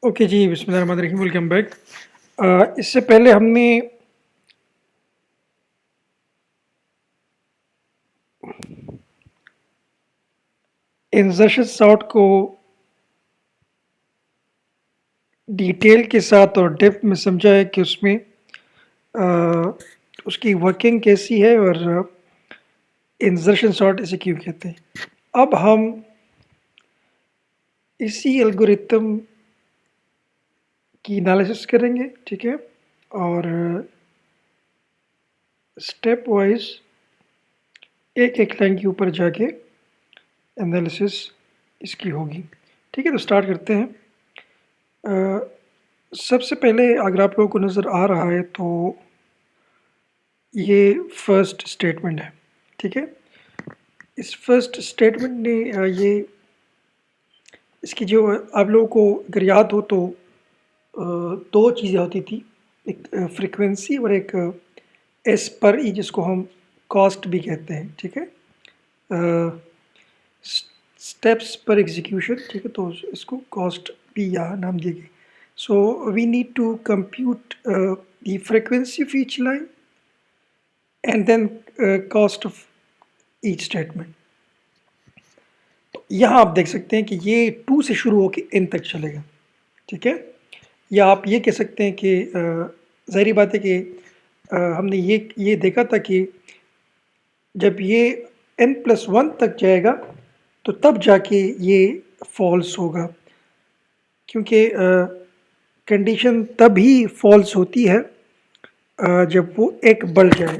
Okay जी, बिस्मिल्लाहिर्रहमानिर्रहीम, welcome back. इससे पहले हमने इंसर्शन सॉर्ट को डिटेल के साथ और डेप्थ में समझा है कि उसमें उसकी वर्किंग कैसी है और इंसर्शन सॉर्ट इसे क्यों कहते हैं। अब हम इसी एल्गोरिथम की एनालिसिस करेंगे, ठीक है, और स्टेप वाइज एक एक लाइन के ऊपर जाके एनालिसिस इसकी होगी। ठीक है, तो स्टार्ट करते हैं। सबसे पहले अगर आप लोगों को नज़र आ रहा है तो ये फर्स्ट स्टेटमेंट है, ठीक है। इस फर्स्ट स्टेटमेंट ने ये इसकी जो आप लोगों को अगर याद हो तो दो चीज़ें होती थी, एक फ्रीक्वेंसी और एक एस पर ई, जिसको हम कॉस्ट भी कहते हैं, ठीक है। स्टेप्स पर एग्जीक्यूशन, ठीक है, तो इसको कॉस्ट भी यहाँ नाम दिया गया। So we need to compute the frequency of each line and then cost of each statement. तो यहाँ आप देख सकते हैं कि ये 2 से शुरू होकर n तक चलेगा, ठीक है। या आप ये कह सकते हैं कि ज़ाहिरी बात है कि हमने ये देखा था कि जब ये n+1 तक जाएगा तो तब जाके ये फॉल्स होगा, क्योंकि कंडीशन तभी फॉल्स होती है जब वो एक बढ़ जाए।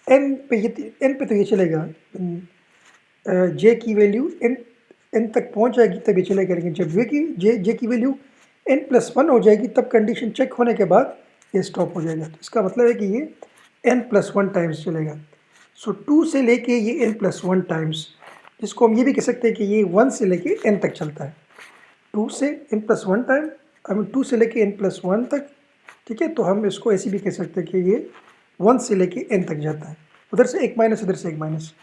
n पे तो ये चलेगा, जे की वैल्यू n तक पहुंच जाएगी तब ये चलेगा, लेकिन जब जे की वैल्यू n+1 हो जाएगी तब कंडीशन चेक होने के बाद ये स्टॉप हो जाएगा। तो इसका मतलब है कि ये n+1 टाइम्स चलेगा। सो 2 से लेके ये n+1 टाइम्स, जिसको हम ये भी कह सकते हैं कि ये 1 से लेके n तक चलता है। 2 से n+1 टाइम, 2 से लेके n+1 तक, ठीक है। तो हम इसको ऐसे भी कह सकते हैं कि ये 1 से लेके n तक जाता है, उधर से एक माइनस इधर से एक माइनस।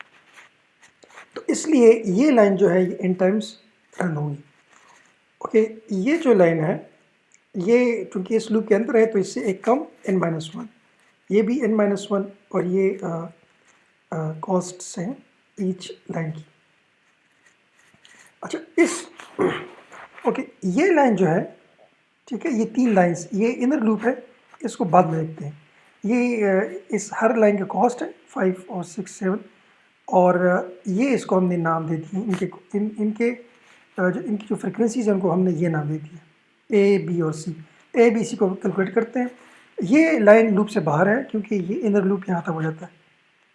तो इसलिए ये लाइन जो है ये n टाइम्स रन होगी। ओके, ये जो लाइन है ये चूँकि इस लूप के अंदर है तो इससे एक कम n-1, ये भी n-1 और ये कॉस्ट्स हैं ईच लाइन की। अच्छा, ओके, ये लाइन जो है, ठीक है, ये 3 लाइंस, ये इनर लूप है, इसको बाद में देखते हैं। ये इस हर लाइन का कॉस्ट है 5 और 6 7, और ये इसको हमने नाम दे दिए, इनकी जो फ्रिक्वेंसीज हैं उनको हमने ये नाम दे दिया, ए बी और सी। ए बी सी को कैलकुलेट करते हैं। ये लाइन लूप से बाहर है क्योंकि ये इनर लूप यहाँ तक हो जाता है,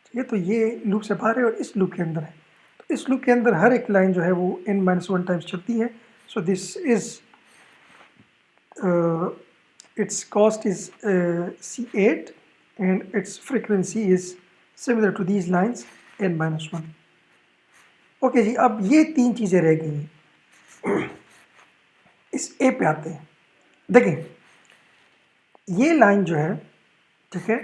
ठीक है। तो ये लूप से बाहर है और इस लूप के अंदर है। तो इस लूप के अंदर हर एक लाइन जो है वो n-1 टाइम्स चलती है। So this is its cost is C8 and its frequency is similar to these lines n-1। Okay जी, अब ये 3 चीज़ें रह गई हैं। इस ए पे आते हैं। देखें, ये लाइन जो है, ठीक है,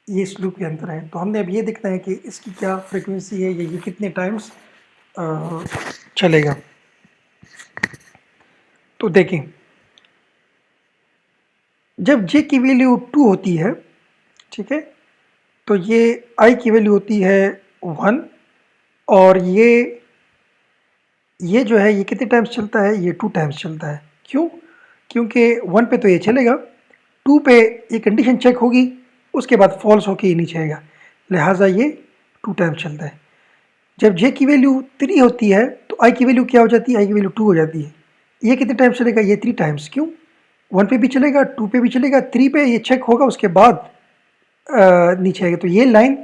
ये इस लूप के अंदर है, तो हमने अब ये देखना है कि इसकी क्या फ्रीक्वेंसी है, ये कितने टाइम्स चलेगा। तो देखें, जब जे की वैल्यू 2 होती है, ठीक है, तो ये आई की वैल्यू होती है 1, और ये जो है ये कितने टाइम्स चलता है, ये 2 टाइम्स चलता है। क्यों? क्योंकि 1 पे तो ये चलेगा, 2 पे ये कंडीशन चेक होगी, उसके बाद फॉल्स होके ये नीचे आएगा, लिहाजा ये 2 टाइम्स चलता है। जब जे की वैल्यू 3 होती है तो आई की वैल्यू क्या हो जाती है, आई की वैल्यू 2 हो जाती है। ये कितने टाइम्स चलेगा, ये 3 टाइम्स। क्यों? 1 पे भी चलेगा, 2 पे भी चलेगा, 3 पे ये चेक होगा, उसके बाद नीचे आएगा। तो ये लाइन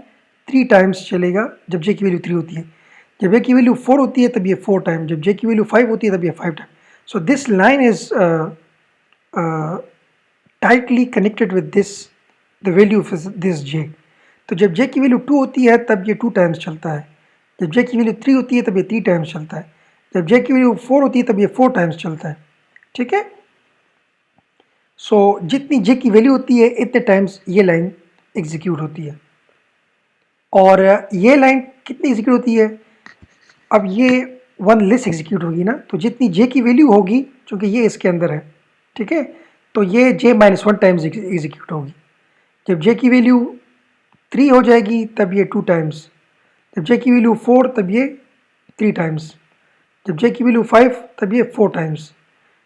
3 टाइम्स चलेगा जब जे की वैल्यू 3 होती है। जब जे की वैल्यू 4 होती है तब ये 4 टाइम, जब जे की वैल्यू 5 होती है तब ये 5 time. So this line is tightly connected with the value of this J. तो जब जे की वैल्यू 2 होती है तब ये 2 टाइम्स चलता है, जब जे की वैल्यू 3 होती है तब ये 3 टाइम्स चलता है, जब जे की वैल्यू 4 होती है तब ये 4 टाइम्स चलता है, ठीक है। सो जितनी जे की वैल्यू होती है इतने टाइम्स ये लाइन एग्जीक्यूट होती है। और ये लाइन कितनी एग्जीक्यूट होती है, अब ये वन लेस एग्जीक्यूट होगी ना, तो जितनी जे की वैल्यू होगी, चूँकि ये इसके अंदर है, ठीक है, तो ये j-1 टाइम्स एग्जीक्यूट होगी। जब जे की वैल्यू 3 हो जाएगी तब ये 2 टाइम्स, जब जे की वैल्यू 4 तब ये 3 टाइम्स, जब जे की वैल्यू 5 तब ये 4 टाइम्स,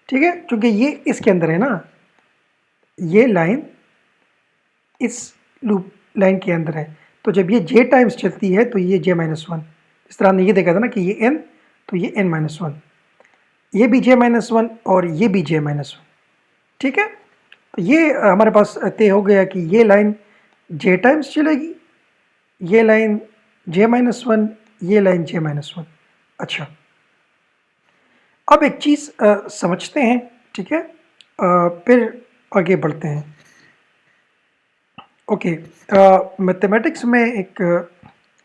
ठीक है, क्योंकि ये इसके अंदर है ना, ये लाइन इस लूप लाइन के अंदर है, तो जब ये j टाइम्स चलती है तो ये j-1, इस तरह हमने ये देखा था ना कि ये n, तो ये n-1, ये भी j-1 और ये भी j-1, ठीक है। तो ये हमारे पास तय हो गया कि ये लाइन j टाइम्स चलेगी, ये लाइन j-1, ये लाइन j-1। अच्छा, अब एक चीज़ समझते हैं, ठीक है, फिर आगे बढ़ते हैं। ओके, मैथमेटिक्स में एक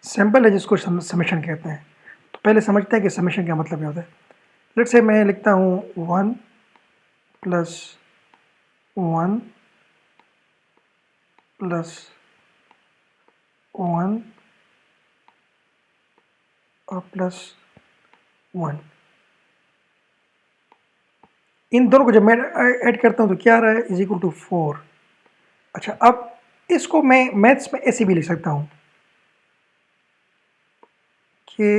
सैम्पल है जिसको समेशन कहते हैं। तो पहले समझते हैं कि समेशन का मतलब क्या होता है। लेट्स से मैं लिखता हूँ 1 प्लस 1 प्लस 1 और प्लस 1, इन दोनों को जब मैं ऐड करता हूँ तो क्या आ रहा है, इज इक्वल टू 4। अच्छा, अब इसको मैं मैथ्स में ऐसे भी लिख सकता हूँ कि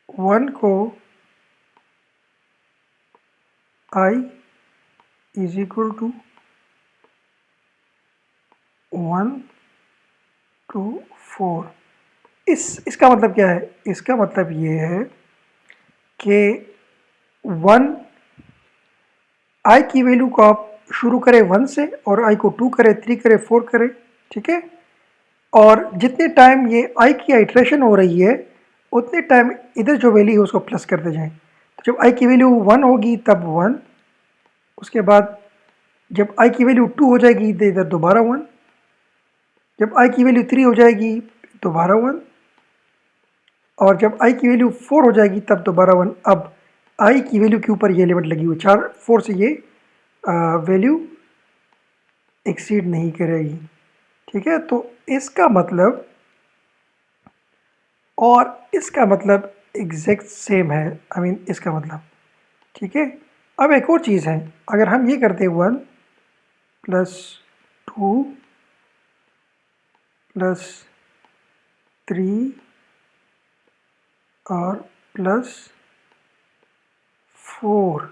1 को i is equal to 1 to 4। इसका मतलब क्या है, इसका मतलब ये है कि 1 i की वैल्यू को आप शुरू करें 1 से, और i को 2 करें, 3 करें, 4 करें, ठीक है, और जितने टाइम ये i की आइट्रेशन हो रही है उतने टाइम इधर जो वैल्यू है उसको प्लस करते जाएं। तो जब i की वैल्यू 1 होगी तब 1, उसके बाद जब i की वैल्यू 2 हो जाएगी तो इधर दोबारा 1, जब i की वैल्यू 3 हो जाएगी दोबारा 1, और जब i की वैल्यू 4 हो जाएगी तब दोबारा 1। अब i की वैल्यू के ऊपर ये लिमिट लगी हुई 4 से ये वैल्यू एक्सीड नहीं करेगी, ठीक है। तो इसका मतलब और इसका मतलब एग्जैक्ट सेम है, आई मीन इसका मतलब, ठीक है। अब एक और चीज़ है, अगर हम ये करते हैं 1 प्लस 2 प्लस 3 और प्लस 4,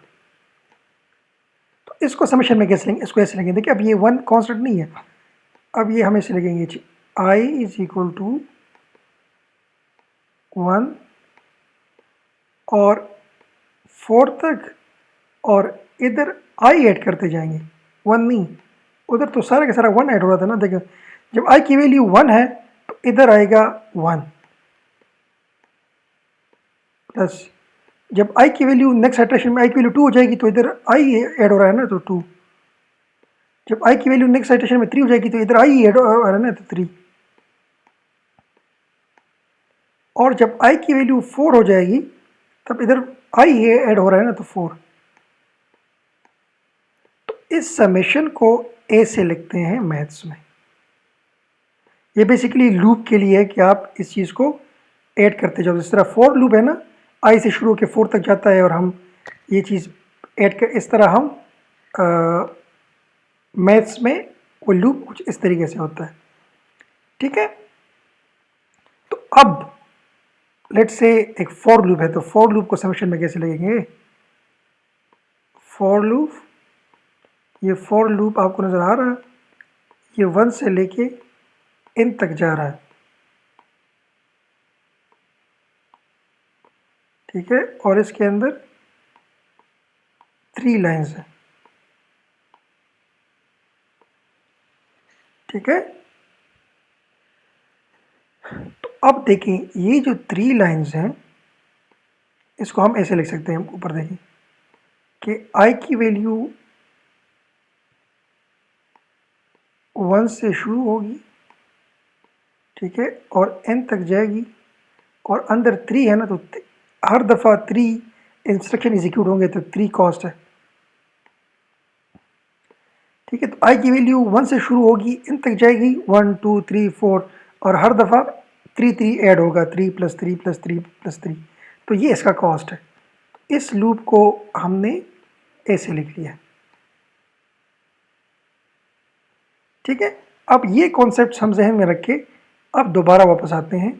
तो इसको समेशन में कैसे लेंगे, इसको ऐसे लेंगे, देखिए अब ये 1 कांस्टेंट नहीं है, अब ये हम ऐसे लिखेंगे i इज इक्वल टू 1 और 4 तक, और इधर i ऐड करते जाएंगे, 1 नहीं, उधर तो सारा का सारा 1 ऐड हो रहा था ना। देखो जब i की वैल्यू 1 है तो इधर आएगा 1, प्लस जब i की वैल्यू नेक्स्ट आइटरेशन में i की वैल्यू 2 हो जाएगी तो इधर i ऐड हो रहा है ना, तो 2, जब i की वैल्यू नेक्स्ट आइटरेशन में 3 हो जाएगी तो इधर i ऐड हो रहा है ना, तो 3, और जब i की वैल्यू 4 हो जाएगी तब इधर i ऐड हो रहा है ना, तो 4। तो इस समेशन को a से लिखते हैं मैथ्स में। ये बेसिकली लूप के लिए है कि आप इस चीज़ को ऐड करते जाओ, जिस तरह फॉर लूप है ना, i से शुरू होकर 4 तक जाता है, और हम ये चीज़ ऐड कर, इस तरह हम मैथ्स में वो लूप कुछ इस तरीके से होता है, ठीक है। तो अब लेट्स से एक फॉर लूप है, तो फॉर लूप को समेशन में कैसे लगेंगे, फॉर लूप, ये फॉर लूप आपको नज़र आ रहा है, ये 1 से लेके n तक जा रहा है, ठीक है, और इसके अंदर 3 लाइंस हैं, ठीक है। तो अब देखें ये जो 3 लाइंस हैं इसको हम ऐसे लिख सकते हैं, ऊपर देखें कि i की वैल्यू 1 से शुरू होगी, ठीक है, और n तक जाएगी, और अंदर 3 है ना, तो हर दफ़ा 3 इंस्ट्रक्शन एग्जीक्यूट होंगे तो 3 कॉस्ट है, ठीक है। तो i की वैल्यू 1 से शुरू होगी, n तक जाएगी, 1 2 3 4, और हर दफ़ा 3 3 ऐड होगा, 3 + 3 + 3 + 3, तो ये इसका कॉस्ट है। इस लूप को हमने ऐसे लिख लिया, ठीक है। अब ये कॉन्सेप्ट हम जहन में रख के अब दोबारा वापस आते हैं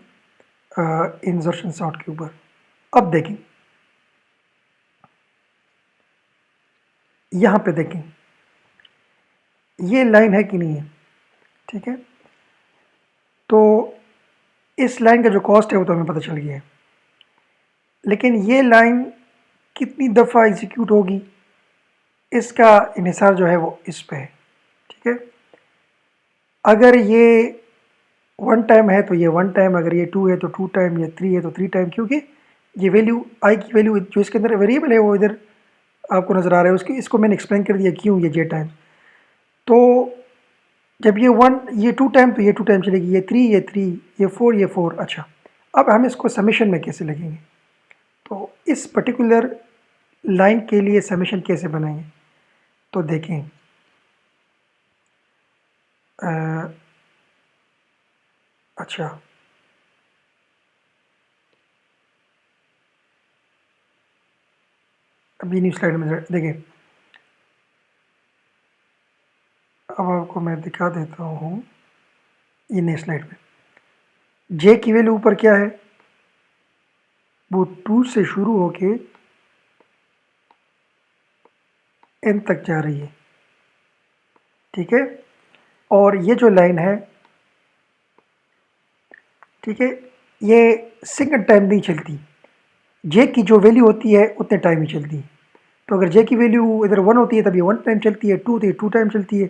इंसर्शन सॉर्ट के ऊपर। अब देखें, यहाँ पे देखें ये लाइन है कि नहीं है, ठीक है। तो इस लाइन का जो कॉस्ट है वो तो हमें पता चल गया है, लेकिन ये लाइन कितनी दफ़ा एग्जीक्यूट होगी इसका इन्हिसार जो है वो इस पे है, ठीक है। अगर ये 1 टाइम है तो ये 1 टाइम, अगर ये 2 है तो 2 टाइम, ये 3 है तो 3 टाइम, क्योंकि ये वैल्यू आई की वैल्यू जो इसके अंदर वेरिएबल है वो इधर आपको नज़र आ रहा है, उसकी इसको मैंने एक्सप्लेन कर दिया क्यों ये जे टाइम। तो जब ये 2 टाइम तो ये 2 टाइम चलेगी, ये 3 ये 3, ये 4 ये 4। अच्छा, अब हम इसको समेशन में कैसे लगेंगे, तो इस पर्टिकुलर लाइन के लिए समेशन कैसे बनाएंगे, तो देखें अच्छा अभी न्यू स्लाइड में देखें, अब आपको मैं दिखा देता हूँ ये नई स्लाइड में। जे की वैल्यू ऊपर क्या है, वो 2 से शुरू होके n तक जा रही है, ठीक है। और ये जो लाइन है, ठीक है, ये सिंगल टाइम नहीं चलती, जे की जो वैल्यू होती है उतने टाइम ही चलती है। तो अगर जे की वैल्यू इधर 1 होती है तब ये 1 टाइम चलती है, 2 होती है 2 टाइम चलती है,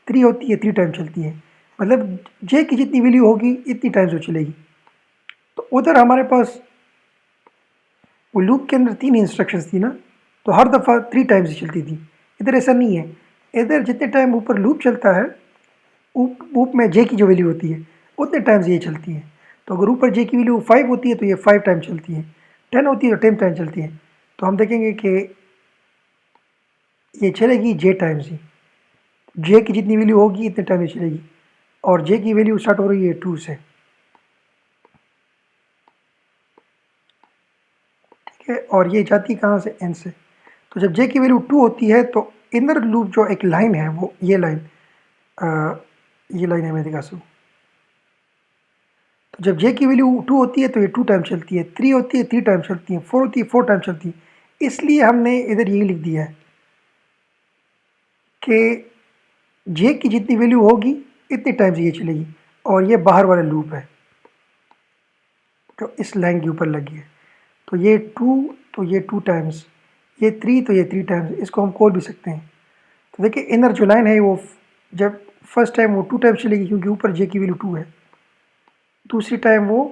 3 होती है 3 टाइम चलती है, मतलब जे की जितनी वैल्यू होगी इतनी टाइम्स वो चलेगी। तो उधर हमारे पास वो लूप के अंदर 3 इंस्ट्रक्शंस थी ना, तो हर दफ़ा 3 टाइम्स ही चलती थी। इधर ऐसा नहीं है, इधर जितने टाइम ऊपर लूप चलता है, लूप में जे की जो वैल्यू होती है उतने टाइम्स ये चलती है। तो अगर ऊपर जे की वैल्यू 5 होती है तो ये 5 टाइम चलती है, 10 होती है तो 10 टाइम चलती है। तो हम देखेंगे कि ये चलेगी जे टाइम्स ही, जे की जितनी वैल्यू होगी इतने टाइम ये चलेगी, और जे की वैल्यू स्टार्ट हो रही है 2 से, ठीक है, और ये जाती कहाँ से, एन से। तो जब जे की वैल्यू 2 होती है तो इनर लूप जो एक लाइन है वो ये लाइन है, मैं दिखा सकूँ। तो जब जे की वैल्यू 2 होती है तो ये 2 टाइम चलती है, 3 होती है 3 टाइम चलती है, 4 होती है 4 टाइम चलती है। इसलिए हमने इधर ये लिख दिया है कि जे की जितनी वैल्यू होगी इतनी टाइम्स ये चलेगी, और ये बाहर वाला लूप है जो इस लाइन के ऊपर लगी है। तो ये 2 तो ये 2 टाइम्स, ये 3 तो ये 3 टाइम्स, इसको हम खोल भी सकते हैं। तो देखिए इनर जो लाइन है वो जब फर्स्ट टाइम वो 2 टाइम्स चलेगी क्योंकि ऊपर जे की वैल्यू 2 है, दूसरी टाइम वो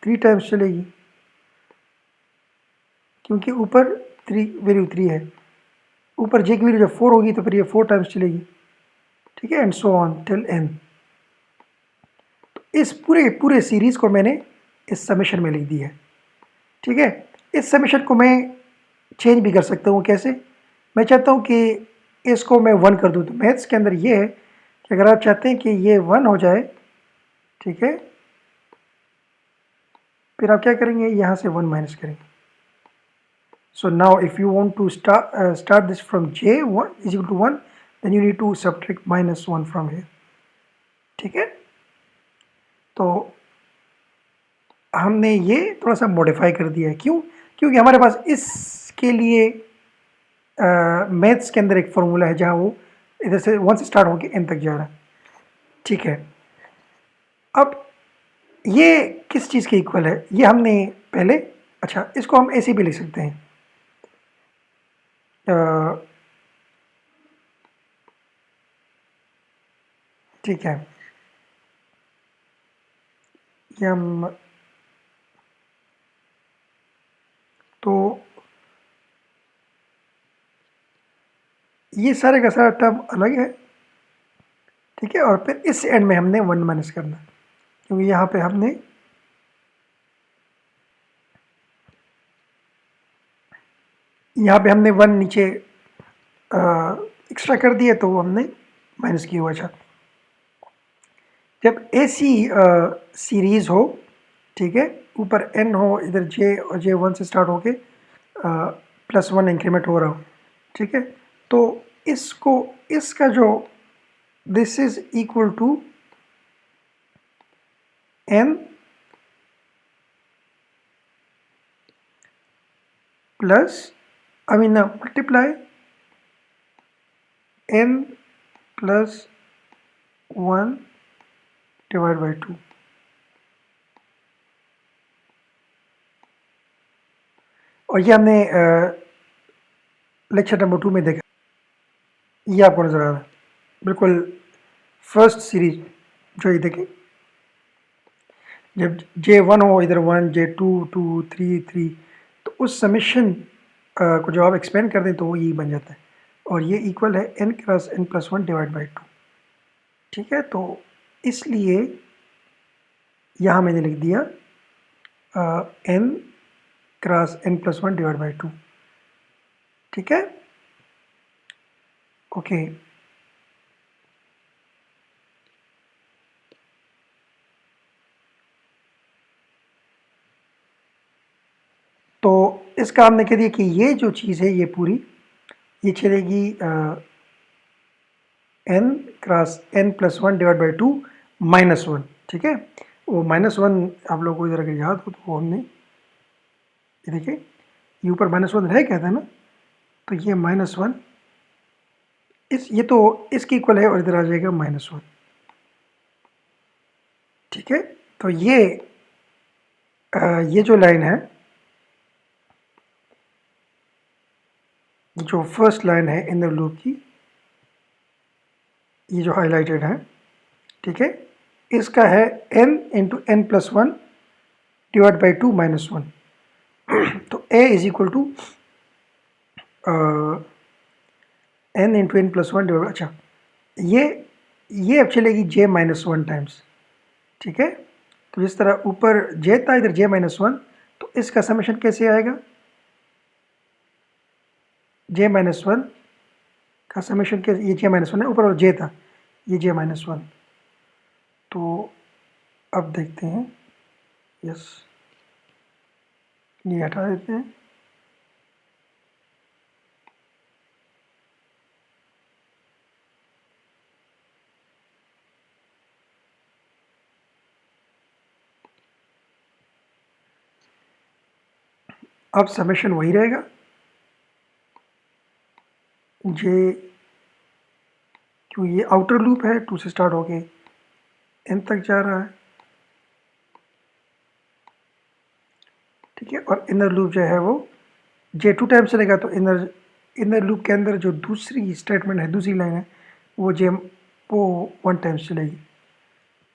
3 टाइम्स चलेगी क्योंकि ऊपर 3 वैल्यू 3 है, ऊपर जे की वैल्यू जब 4 होगी तो फिर ये 4 टाइम्स चलेगी, ठीक है, and so on till n. तो इस पूरे पूरे सीरीज़ को मैंने इस समेशन में लिख दिया है, ठीक है। इस समेशन को मैं चेंज भी कर सकता हूँ, कैसे, मैं चाहता हूँ कि इसको मैं 1 कर दूँ, तो मैथ्स के अंदर ये है कि अगर आप चाहते हैं कि ये 1 हो जाए, ठीक है, फिर आप क्या करेंगे, यहाँ से 1 माइनस करेंगे। So now if you want to start this from j1 is equal to 1, then you need to subtract -1 from here, ठीक है। तो हमने ये थोड़ा सा मॉडिफाई कर दिया है, क्यों, क्योंकि हमारे पास इसके लिए मैथ्स के अंदर एक फॉर्मूला है जहाँ वो इधर से 1 से स्टार्ट होकर n तक जा रहा है, ठीक है। अब ये किस चीज़ के इक्वल है, ये हमने पहले, अच्छा इसको हम ऐसे भी लिख सकते हैं, ठीक है, ये हम तो ये सारे का सारा टर्म अलग है, ठीक है, और फिर इस एंड में हमने 1 माइनस करना, क्योंकि यहाँ पे हमने हमने 1 नीचे एक्स्ट्रा कर दिए तो हमने माइनस किया हुआ। अच्छा, जब ऐसी सीरीज़ हो ठीक है, ऊपर n हो, इधर j और j1 से स्टार्ट होके +1 इंक्रीमेंट हो रहा हो, ठीक है। तो इसको, इसका जो this is equal to n plus multiply n plus 1 divide by 2। और ये हमने लेक्चर नंबर 2 में देखा, ये आपको नज़र आ रहा है बिल्कुल फर्स्ट सीरीज जो ये देखें, जब J1 हो इधर 1, J2 2 3 3, तो उस समेशन को जब आप एक्सपेंड कर दें तो वो यही बन जाता है, और ये इक्वल है n cross n plus 1 divide by 2, ठीक है। तो इसलिए यहाँ मैंने लिख दिया n cross n plus 1 divide by 2, ठीक है, ओके। तो इसका हमने कह दिया कि ये जो चीज़ है ये पूरी ये चलेगी n cross n plus 1 divide by 2 minus 1, ठीक है। वो -1 आप लोगों को इधर अगर याद हो तो वो हमने ये देखिए, ये ऊपर -1 रह गया था ना, तो ये -1 ये तो इसके इक्वल है और इधर आ जाएगा -1, ठीक है। तो ये जो लाइन है, जो फर्स्ट लाइन है इनर लूप की, ये जो हाईलाइटेड है, ठीक है, इसका है n into n plus 1 divide by 2 minus 1। तो a is equal to n into n plus 1 divide, अच्छा ये अब चलेगी j माइनस 1 टाइम्स, ठीक है। तो जिस तरह ऊपर j था इधर j माइनस 1, तो इसका समेशन कैसे आएगा, j माइनस 1 का समेशन कैसे, ये j माइनस 1 है ऊपर और j था, ये j माइनस 1। तो अब देखते हैं, यस ये हटा देते हैं, अब समेशन वही रहेगा, j, क्यों ये आउटर लूप है 2 से स्टार्ट होके n तक जा रहा है, ठीक है। और इनर लूप जो है वो j 2 टाइम्स चलेगा, तो इनर लूप के अंदर जो दूसरी स्टेटमेंट है, दूसरी लाइन है, वो 1 टाइम्स चलेगी।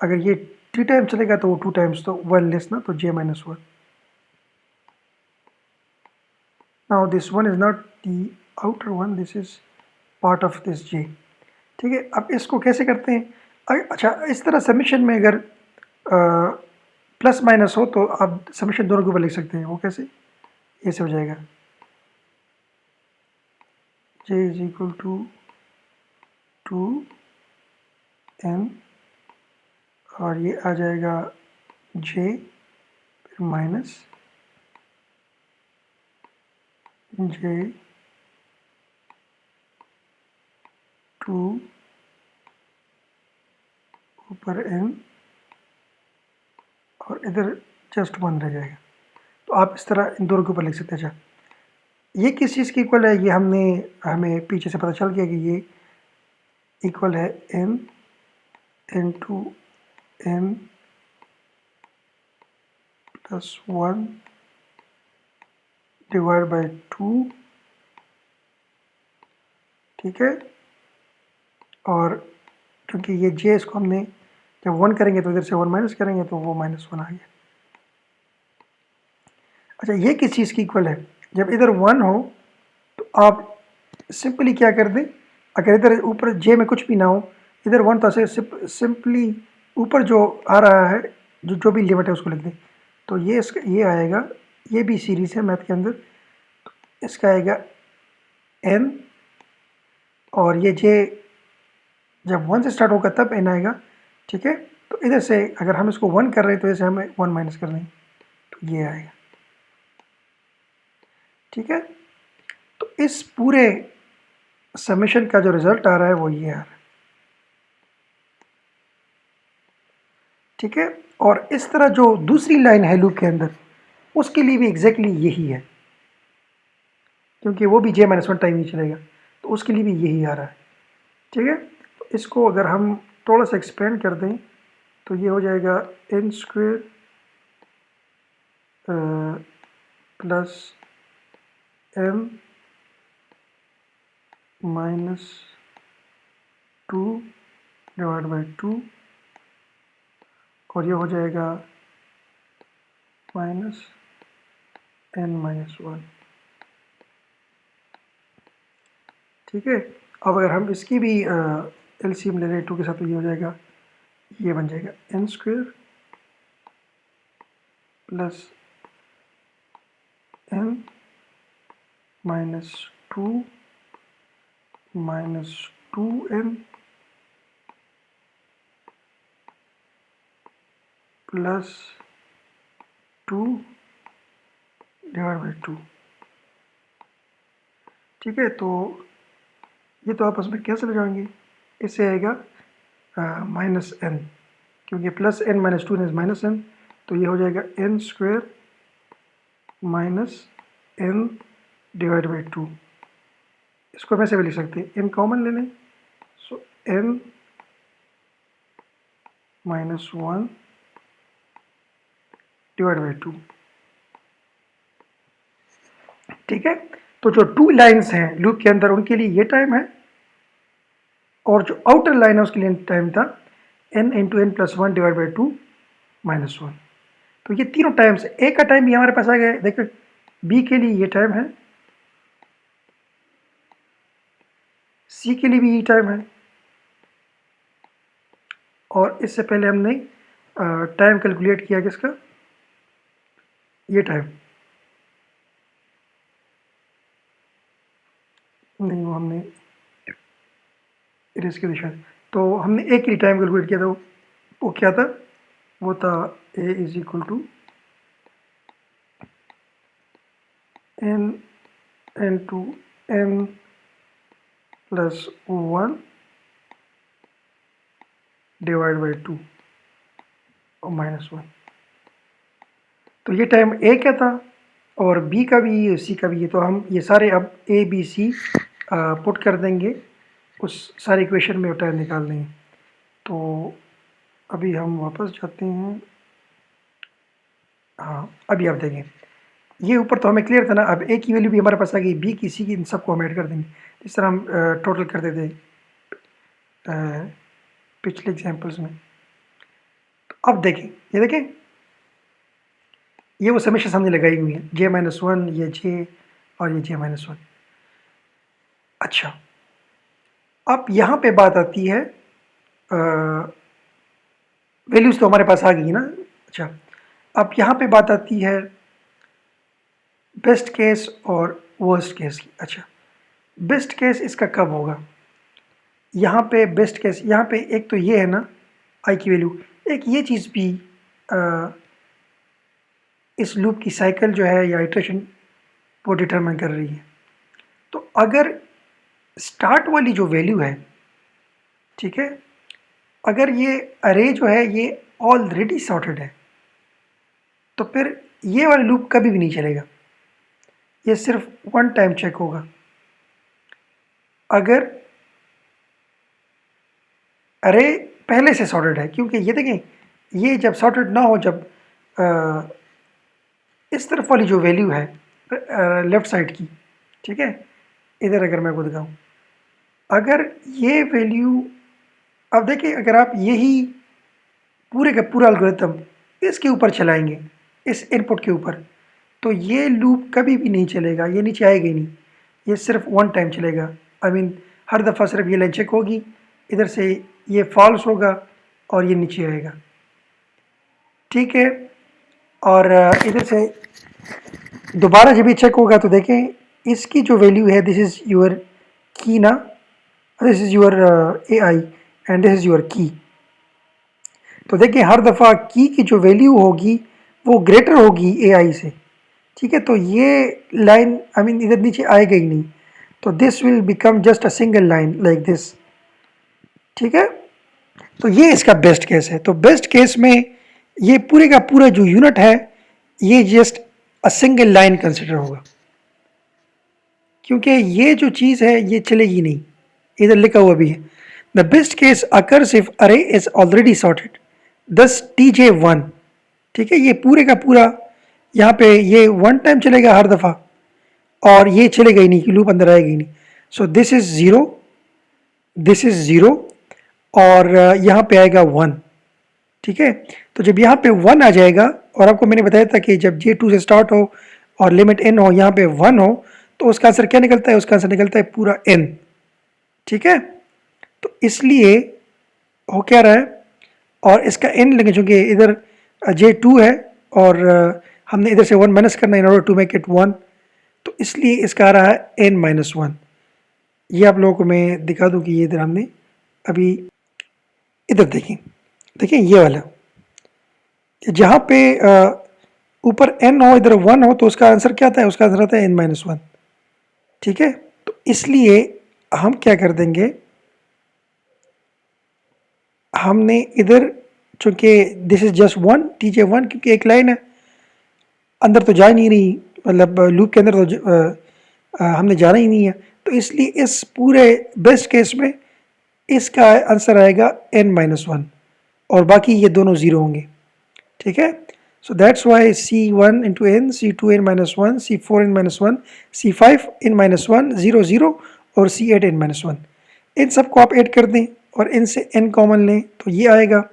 अगर ये 3 टाइम्स चलेगा तो वो 2 टाइम्स, तो 1 लेस ना, तो j minus 1। Now this one is not the outer one, this is part of this j, ठीक है। अब इसको कैसे करते हैं, अच्छा इस तरह समीशन में अगर प्लस माइनस हो तो आप समीशन दोनों के ऊपर लिख सकते हैं, वो कैसे, ऐसे हो जाएगा j is equal to 2n, और ये आ जाएगा j फिर माइनस j 2 ऊपर n, और इधर जस्ट 1 रह जाएगा। तो आप इस तरह इन दोनों के ऊपर लिख सकते हैं। अच्छा ये किस चीज़ की इक्वल है, ये हमें पीछे से पता चल गया कि ये इक्वल है n into n plus 1 divide by 2, ठीक है। और क्योंकि ये j, इसको हमने जब 1 करेंगे तो इधर से 1 माइनस करेंगे तो वो -1 आ गया। अच्छा ये किस चीज़ की इक्वल है, जब इधर 1 हो तो आप सिंपली क्या कर दें, अगर इधर ऊपर j में कुछ भी ना हो, इधर 1 तो ऐसे सिंपली ऊपर जो आ रहा है, जो भी लिमिट है उसको लिख दें। तो ये आएगा, ये भी सीरीज है मैथ के अंदर, तो इसका आएगा n, और ये j जब 1 से स्टार्ट होगा तब n आएगा, ठीक है। तो इधर से अगर हम इसको 1 कर रहे हैं तो इसे हमें 1 माइनस कर देंगे, तो ये आएगा। ठीक है, तो इस पूरे समेशन का जो रिजल्ट आ रहा है वो ये आ रहा है। ठीक है, और इस तरह जो दूसरी लाइन है लूप के अंदर उसके लिए भी एग्जैक्टली यही है, क्योंकि वो भी j-1 टाइम ही चलेगा, तो उसके लिए भी यही आ रहा है। ठीक है, तो इसको अगर हम थोड़ा सा एक्सपेंड कर दें तो ये हो जाएगा n square plus m minus 2 divide by 2, और ये हो जाएगा माइनस n-1। ठीक है, अब अगर हम इसकी भी एलसीएम ले लें 2 के साथ, तो ये हो जाएगा, ये बन जाएगा n square plus n minus 2 minus 2n plus 2 divide by 2। ठीक है, तो ये तो आपस में कैंसिल हो जाएंगे, इससे आएगा माइनस n, क्योंकि plus n minus 2 is minus n, तो ये हो जाएगा n square minus n divide by 2। इसको हम ऐसे भी लिख सकते हैं, n कॉमन ले लें, सो n माइनस 1 डिवाइड बाई 2। ठीक है, तो जो 2 लाइंस हैं लूप के अंदर उनके लिए ये टाइम है, और जो आउटर लाइन है उसके लिए टाइम था n into n plus 1 divide by 2 minus 1। तो ये तीनों टाइम्स, ए का टाइम भी हमारे पास आ गया है, देखो बी के लिए ये टाइम है, सी के लिए भी ये टाइम है, और इससे पहले हमने टाइम कैलकुलेट किया किसका, ये टाइम नहीं, वो हमने इरेज की दिशा, तो हमने ए के लिए टाइम कैलकुलेट किया था, वो क्या था, वो था A is equal to n to n plus 1 divide by 2 और माइनस 1। तो ये टाइम ए का था, और बी का भी, सी का भी है, तो हम ये सारे अब ए बी सी पुट कर देंगे, उस सारे इक्वेशन में टाइम निकाल देंगे। तो अभी हम वापस जाते हैं, हाँ अभी आप देखें, ये ऊपर तो हमें क्लियर था ना, अब ए की वैल्यू भी हमारे पास आ गई, बी की, सी की, इन सबको हम ऐड कर देंगे, इस तरह हम टोटल कर देते पिछले एग्जाम्पल्स में। तो अब देखें, ये देखें, ये वो समेशन हमने लगाई हुई है, j-1, ये j और ये j-1। अच्छा, अब यहाँ पे बात आती है, वैल्यूज़ तो हमारे पास आ गई ना। अच्छा, अब यहाँ पे बात आती है बेस्ट केस और वर्स्ट केस की। अच्छा, बेस्ट केस इसका कब होगा, यहाँ पे बेस्ट केस, यहाँ पे एक तो ये है ना आई की वैल्यू, एक ये चीज़ भी इस लूप की साइकिल जो है या इटरेशन वो डिटरमाइन कर रही है। तो अगर स्टार्ट वाली जो वैल्यू है, ठीक है, अगर ये अरे जो है ये ऑलरेडी सॉर्टेड है, तो फिर ये वाला लूप कभी भी नहीं चलेगा, ये सिर्फ वन टाइम चेक होगा। अगर अरे पहले से सॉर्टेड है, क्योंकि ये देखें, ये जब सॉर्टेड ना हो, जब इस तरफ वाली जो वैल्यू है लेफ्ट साइड की, ठीक है, इधर अगर मैं को दिखाऊं, अगर ये वैल्यू, अब देखिए, अगर आप यही पूरे का पूरा एल्गोरिथम इसके ऊपर चलाएंगे, इस इनपुट के ऊपर, तो ये लूप कभी भी नहीं चलेगा, ये नीचे आएगा ही नहीं, ये सिर्फ वन टाइम चलेगा। आई मीन हर दफ़ा सिर्फ ये लाइन चेक होगी, इधर से ये फॉल्स होगा और ये नीचे आएगा, ठीक है। और इधर से दोबारा जब ये चेक होगा तो देखें, इसकी जो वैल्यू है, दिस इज़ योर की ना, this is your A I and this is your की। तो देखिए हर दफ़ा की जो वैल्यू होगी वो ग्रेटर होगी ए आई से, ठीक है। तो ये लाइन आई मीन इधर नीचे आएगा ही नहीं, तो this will become just a single line like this, ठीक है। तो ये इसका बेस्ट केस है। तो बेस्ट केस में ये पूरे का पूरा जो यूनिट है ये just a single line consider होगा, क्योंकि ये जो चीज़ है ये चलेगी नहीं, इधर लिखा हुआ भी है। The best case occurs if अरे इज ऑलरेडी सॉर्टेड, दस टी जे वन, ठीक है। ये पूरे का पूरा यहाँ पे ये वन टाइम चलेगा हर दफ़ा, और ये चलेगा ही नहीं कि लूप अंदर आएगा ही नहीं। So this is zero, this is zero, और यहाँ पे आएगा वन, ठीक है। तो जब यहाँ पे वन आ जाएगा, और आपको मैंने बताया था कि जब जे टू से स्टार्ट हो और लिमिट एन हो, यहाँ पे वन हो, तो उसका आंसर क्या निकलता है? उसका आंसर निकलता है पूरा एन, ठीक है। तो इसलिए हो क्या रहा है, और इसका एन लेंगे चूंकि इधर जे टू है, और हमने इधर से वन माइनस करना है in order to make it one, तो इसलिए इसका आ रहा है एन माइनस वन। ये आप लोगों को मैं दिखा दूं कि ये इधर हमने अभी इधर देखें, देखिए ये वाला जहाँ पे ऊपर एन हो इधर वन हो, तो उसका आंसर क्या आता है? उसका आंसर आता है एन माइनस वन, ठीक है। तो इसलिए हम क्या कर देंगे, हमने इधर चूंकि this is just one T J one, क्योंकि एक लाइन है अंदर तो जा नहीं रही, मतलब लूप के अंदर तो हमने जाना ही नहीं है, तो इसलिए इस पूरे बेस्ट केस में इसका आंसर आएगा एन माइनस वन, और बाकी ये दोनों ज़ीरो होंगे, ठीक है। So that's why C one into n, C two N minus one, C four N minus one, C five n minus one, zero zero, और C eight n minus one. इन सबको आप ऐड कर दें और इनसे एन कॉमन लें तो ये आएगा।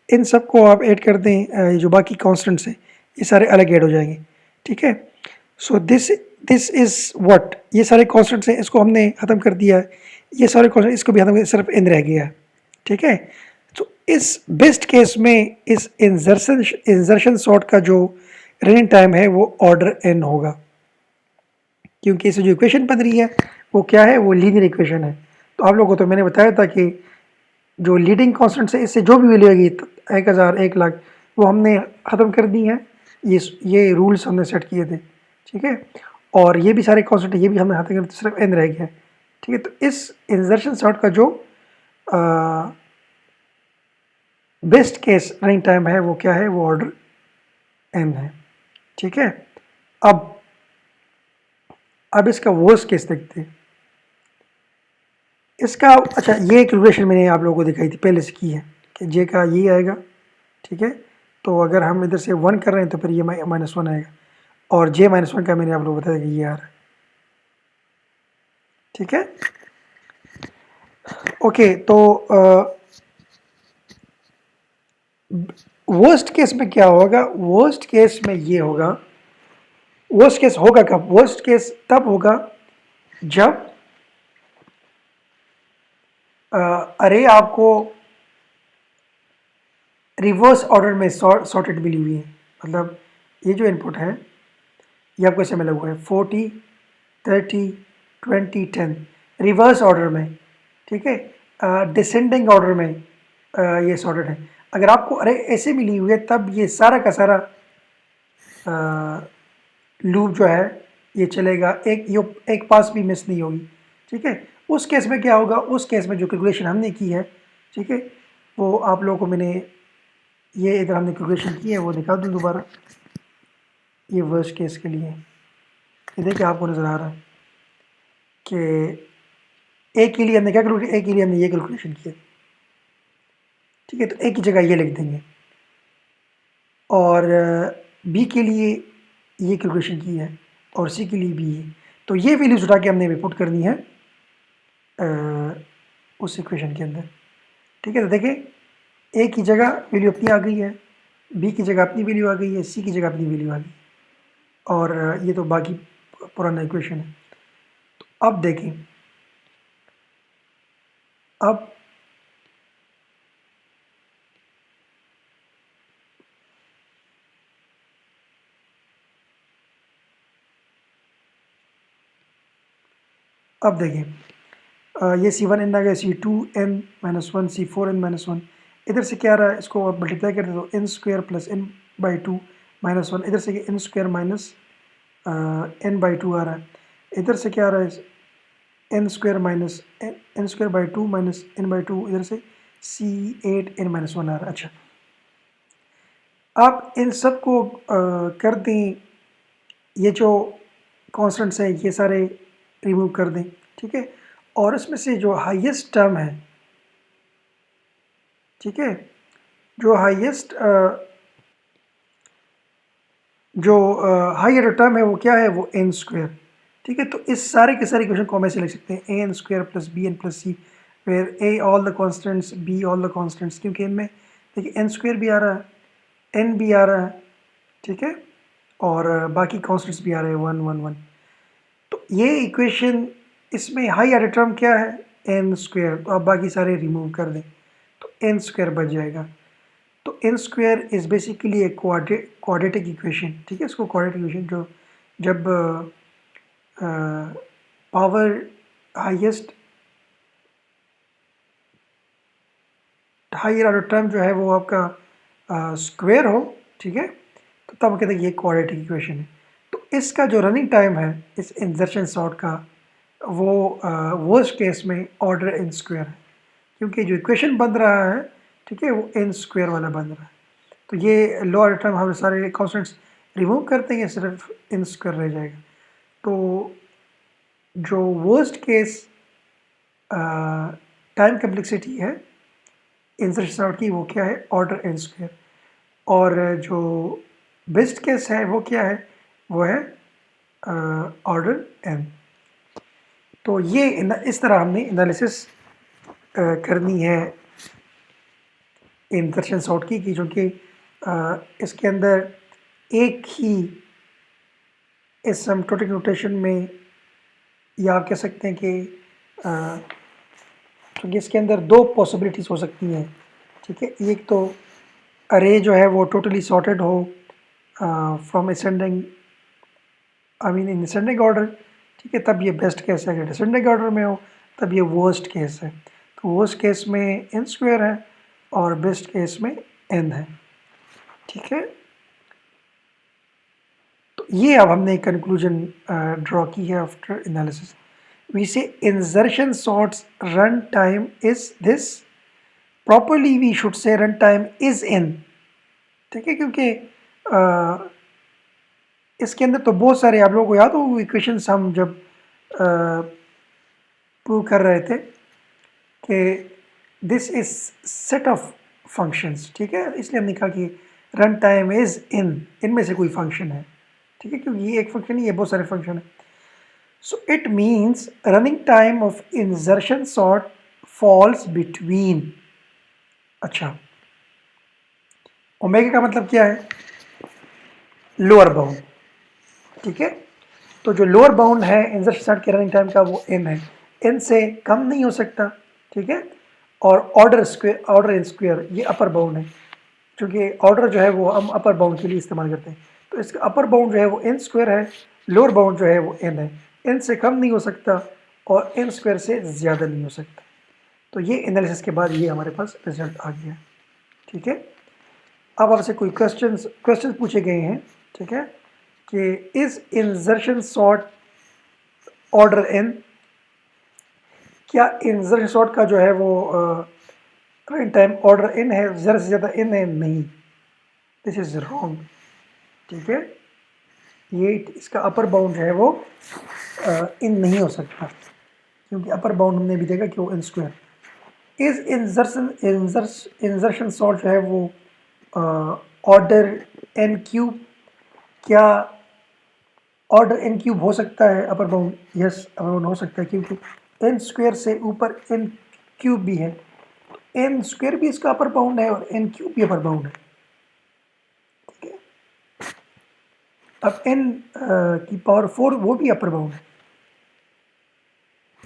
इन सबको आप ऐड कर दें, ये जो बाकी कॉन्स्टेंट्स हैं ये सारे अलग ऐड हो जाएंगे, ठीक है। So this this is what, ये सारे कॉन्स्टेंट्स हैं, इसको हमने ख़त्म कर दिया है, ये सारे कॉन्स्टेंट इसको भी ख़त्म कर, सिर्फ एन रह गया है, ठीक है। तो इस बेस्ट केस में इस इंजर्शन सॉर्ट का जो रनिंग टाइम है वो ऑर्डर एन होगा, क्योंकि इसे जो इक्वेशन बन रही है वो क्या है? वो लीनियर इक्वेशन है। तो आप लोगों को तो मैंने बताया था कि जो लीडिंग कॉन्स्टेंट्स है इससे जो भी वैल्यू आएगी 1000 1,00,000 वो हमने ख़त्म कर दी हैं, ये रूल्स हमने सेट किए थे, ठीक है। और ये भी सारे कॉन्स्टेंट ये भी हमने ख़त्म कर दिए, सिर्फ एन रह गया है, ठीक है। तो इस इंजर्शन सॉर्ट का जो बेस्ट केस रनिंग टाइम है वो क्या है? वो ऑर्डर एन है, ठीक है। अब इसका वर्स्ट केस देखते हैं इसका। अच्छा, ये कैलकुलेशन मैंने आप लोगों को दिखाई थी पहले से की है कि जे का ये आएगा, ठीक है। तो अगर हम इधर से वन कर रहे हैं तो फिर ये माइनस वन आएगा, और जे माइनस वन का मैंने आप लोगों को बताया कि ये आ रहा है, ठीक है। ओके, तो वर्स्ट केस में क्या होगा? वर्स्ट केस में ये होगा, वर्स्ट केस होगा कब? वर्स्ट केस तब होगा जब अरे आपको रिवर्स ऑर्डर में सॉर्टेड मिली हुई है। मतलब ये जो इनपुट है ये आपको ऐसे मिला हुआ है 40 30 20 10 रिवर्स ऑर्डर में, ठीक है। डिसेंडिंग ऑर्डर में ये सॉर्टेड है। अगर आपको अरे ऐसे मिली हुई है तब ये सारा का सारा लूप जो है ये चलेगा, एक पास भी मिस नहीं होगी, ठीक है। उस केस में क्या होगा? उस केस में जो कैलकुलेशन हमने की है, ठीक है, वो आप लोगों को मैंने ये इधर हमने कैलकुलेशन की है वो दिखा दूँ दोबारा। ये वर्स्ट केस के लिए ये देखिए आपको नज़र आ रहा है कि ए के लिए हमने क्या कैलकुलेशन, ए के लिए हमने ये कैलकुलेशन किया, ठीक है। तो ए की जगह ये लिख देंगे, और बी के लिए ये कैलकुलेशन की है, और सी के लिए भी ये। तो ये वैल्यूज उठा के हमने पुट करनी है उस इक्वेशन के अंदर, ठीक है। तो देखें ए की जगह वैल्यू अपनी आ गई है, बी की जगह अपनी वैल्यू आ गई है, सी की जगह अपनी वैल्यू आ गई, और ये तो बाकी पुराना इक्वेशन है। तो अब देखें, अब देखें ये सी वन एन आ गया, C two N minus one, C four N minus one, इधर से क्या आ रहा है? इसको आप मल्टीप्लाई कर दे तो n square plus n by two -1, इधर से n स्क्वायर माइनस n/2 आ रहा है, इधर से क्या आ रहा है, n square minus n square by 2 minus n/2, इधर से C8n-1 आ रहा है। अच्छा, आप इन सब को कर दें, ये जो कॉन्स्टेंट्स हैं ये सारे रिमूव कर दें, ठीक है, और इसमें से जो हाईएस्ट टर्म है, ठीक है, जो हाईएस्ट जो हाई ऑर्डर टर्म है वो क्या है, वो n स्क्वायर, ठीक है। तो इस सारे के सारे इक्वेशन को हम ऐसे लिख सकते हैं, an square plus bn plus c, where a all the constants, b all the constants, क्योंकि इनमें देखिए n स्क्वायर भी आ रहा है, n भी आ रहा है, ठीक है, और बाकी कॉन्स्टेंट्स भी आ रहे हैं 1 1 1। तो ये इक्वेशन, इसमें हाई ऑर्डर टर्म क्या है, n स्क्वायर, तो आप बाकी सारे रिमूव कर दें तो n स्क्वायर बच जाएगा। तो n square is basically a quadratic equation, ठीक है, इसको क्वाड्रेटिक इक्वेशन जो जब power highest higher order term जो है वो आपका स्क्वायर हो, ठीक है, तो तब कहते हैं ये क्वाड्रेटिक इक्वेशन है। तो इसका जो रनिंग टाइम है इस इंसर्शन सॉर्ट का, वो वर्स्ट केस में ऑर्डर n स्क्वायर है, क्योंकि जो इक्वेशन बन रहा है, ठीक है, वो n स्क्वायर वाला बन रहा है। तो ये लो ऑर्डर टर्म हम सारे कॉन्स्टेंट्स रिमूव करते हैं, सिर्फ n स्क्वायर रह जाएगा। तो जो वर्स्ट केस टाइम कम्प्लेक्सिटी है इंसर्शन सॉर्ट की, वो क्या है, ऑर्डर n स्क्वायर, और जो बेस्ट केस है वो क्या है, वो है ऑर्डर n। तो ये इस तरह हमने एनालिसिस करनी है इंसर्शन सॉर्ट की, जो कि इसके अंदर एक ही एसिम्प्टोटिक नोटेशन में, या आप कह सकते हैं कि क्योंकि इसके अंदर दो पॉसिबिलिटीज़ हो सकती हैं, ठीक है। एक तो अरे जो है वो टोटली सॉर्टेड हो from ascending, I mean in ascending order, ठीक है, तब ये बेस्ट केस है। अगर डिसेंडिंग ऑर्डर में हो तब ये वर्स्ट केस है। तो वर्स्ट केस में n स्क्वायर है और बेस्ट केस में n है, ठीक है। तो ये अब हमने कंक्लूजन ड्रॉ की है after analysis. We say insertion sorts run time is this, properly we should say run time is n, ठीक है, क्योंकि इसके अंदर तो बहुत सारे, आप लोगों को याद हो इक्वेशंस हम जब प्रूव कर रहे थे कि this is set of functions, ठीक है, इसलिए हमने कहा कि रन टाइम इज इनमें से कोई फंक्शन है, ठीक है, क्योंकि ये एक फंक्शन नहीं है, बहुत सारे फंक्शन है। So it means running time of insertion sort falls between, अच्छा, ओमेगा का मतलब क्या है, लोअर बाउंड, ठीक है। तो जो लोअर बाउंड है इंसर्शन सॉर्ट के रनिंग टाइम का वो n है, n से कम नहीं हो सकता, ठीक है। और ऑर्डर n स्क्वायर ये अपर बाउंड है, क्योंकि ऑर्डर जो है वो हम अपर बाउंड के लिए इस्तेमाल करते हैं। तो इसका अपर बाउंड जो है वो n स्क्वायर है, लोअर बाउंड जो है वो n है, n से कम नहीं हो सकता और n स्क्वायर से ज़्यादा नहीं हो सकता। तो ये एनालिसिस के बाद ये हमारे पास रिजल्ट आ गया, ठीक है। अब आपसे कोई क्वेश्चन पूछे गए हैं, ठीक है, कि is insertion sort order n, क्या इंसर्शन सॉर्ट का जो है वो रनिंग टाइम ऑर्डर n है, ज़्यादा से ज़्यादा n है, नहीं, दिस इज रॉन्ग, ठीक है। ये इसका अपर बाउंड जो है वो इन नहीं हो सकता, क्योंकि अपर बाउंड हमने भी देखा कि वो n square. Is insertion sort जो है वो ऑर्डर n क्यूब, क्या ऑर्डर n क्यूब हो सकता है upper bound? Yes, upper bound हो सकता है, क्योंकि n स्क्वायर से ऊपर n क्यूब भी है, n स्क्वायर भी इसका अपर बाउंड है और n क्यूब भी अपर बाउंड है, ठीक है। अब n की पावर 4 वो भी अपर बाउंड है।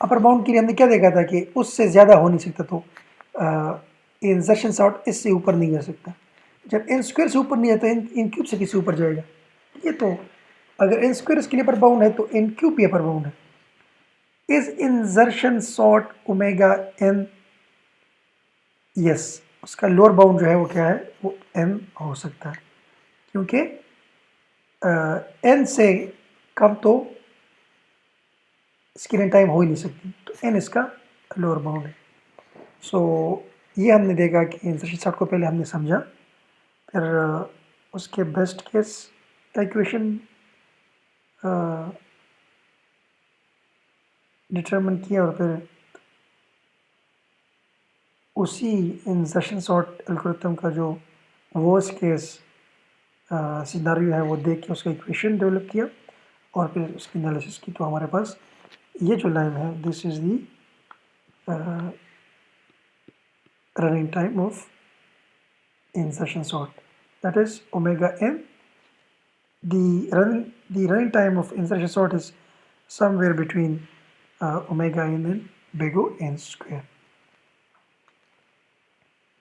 अपर बाउंड के लिए हमने क्या देखा था कि उससे ज़्यादा हो नहीं सकता, तो इंसर्शन सॉर्ट इससे ऊपर नहीं जा सकता। जब n स्क्वायर से ऊपर नहीं जाता, n क्यूब से किसी ऊपर जाएगा, ठीक है। तो अगर n स्क्वायर इसके लिए अपर बाउंड है तो n क्यूब भी अपर बाउंड है। Is insertion sort omega n, yes, उसका लोअर बाउंड जो है वो क्या है, वो n हो सकता है, क्योंकि एन से कम तो स्क्रीन टाइम हो ही नहीं सकती, तो एन इसका लोअर बाउंड है। सो ये हमने देखा कि इंसर्शन सॉर्ट को पहले हमने समझा, फिर उसके बेस्ट केस इक्वेशन डिटरमिन किया, और फिर उसी इंसर्शन सॉर्ट एल्गोरिथम का जो वर्स्ट केस सिनारियो है वो देख के उसका इक्वेशन डेवलप किया, और फिर उसकी एनालिसिस की। तो हमारे पास ये जो लाइन है, this is the running time of insertion sort, that is omega n. The running time of insertion sort is somewhere between omega n and big O n square.